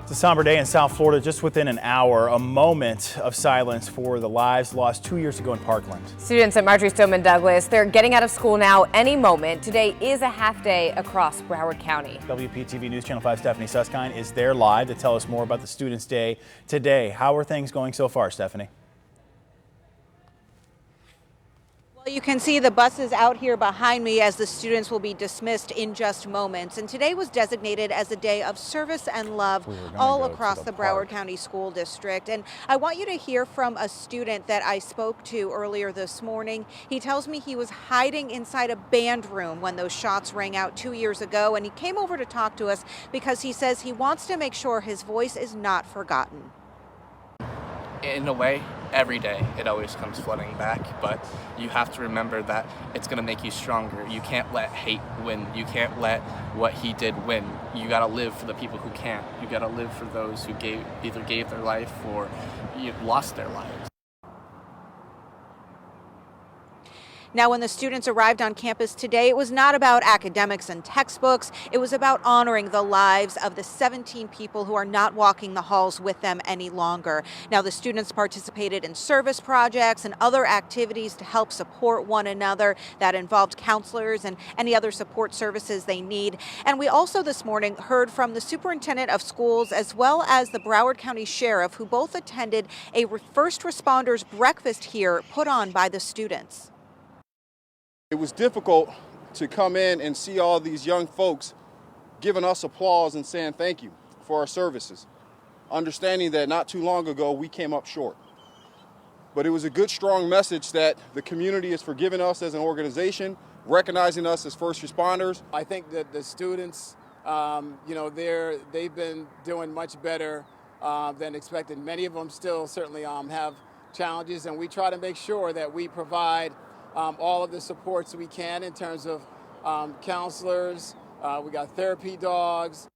It's a somber day in South Florida. Just within an hour, a moment of silence for the lives lost 2 years ago in Parkland. Students at Marjory, Stoneman, Douglas, they're getting out of school now any moment. Today is a half day across Broward County. WPTV News Channel 5 Stephanie Susskind is there live to tell us more about the Students' Day today. How are things going so far, Stephanie? You can see the buses out here behind me as the students will be dismissed in just moments. And today was designated as a day of service and love all across the Broward County School District. And I want you to hear from a student that I spoke to earlier this morning. He tells me he was hiding inside a band room when those shots rang out 2 years ago. And he came over to talk to us because he says he wants to make sure his voice is not forgotten. In a way, every day it always comes flooding back, but you have to remember that it's going to make you stronger. You can't let hate win. You can't let what he did win. You got to live for the people who can't. You got to live for those who either gave their life or lost their lives. Now, when the students arrived on campus today, it was not about academics and textbooks. It was about honoring the lives of the 17 people who are not walking the halls with them any longer. Now, the students participated in service projects and other activities to help support one another that involved counselors and any other support services they need. And we also this morning heard from the superintendent of schools as well as the Broward County Sheriff, who both attended a first responders breakfast here put on by the students. It was difficult to come in and see all these young folks giving us applause and saying thank you for our services, understanding that not too long ago we came up short. But it was a good, strong message that the community is forgiving us as an organization, recognizing us as first responders. I think that the students, they've been doing much better than expected. Many of them still certainly have challenges, and we try to make sure that we provide all of the supports we can in terms of counselors. We got therapy dogs.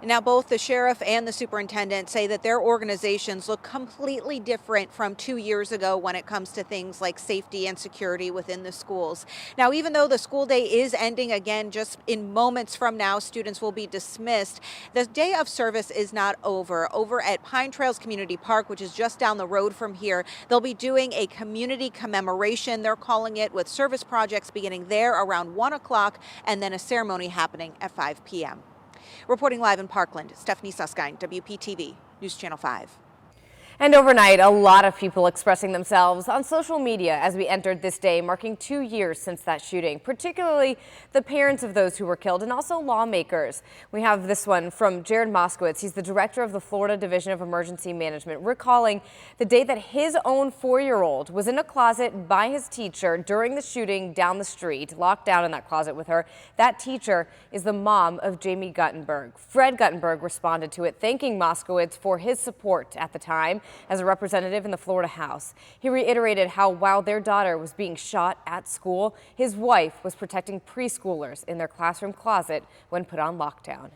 Now, both the sheriff and the superintendent say that their organizations look completely different from 2 years ago when it comes to things like safety and security within the schools. Now, even though the school day is ending again just in moments from now, students will be dismissed. The day of service is not over. Over at Pine Trails Community Park, which is just down the road from here, they'll be doing a community commemoration. They're calling it, with service projects beginning there around 1 o'clock and then a ceremony happening at 5 p.m. Reporting live in Parkland, Stephanie Susskind, WPTV News Channel 5. And overnight, a lot of people expressing themselves on social media as we entered this day, marking 2 years since that shooting, particularly the parents of those who were killed and also lawmakers. We have this one from Jared Moskowitz. He's the director of the Florida Division of Emergency Management, recalling the day that his own 4-year-old was in a closet by his teacher during the shooting down the street, locked down in that closet with her. That teacher is the mom of Jamie Guttenberg. Fred Guttenberg responded to it, thanking Moskowitz for his support at the time as a representative in the Florida House. He reiterated how while their daughter was being shot at school, his wife was protecting preschoolers in their classroom closet when put on lockdown.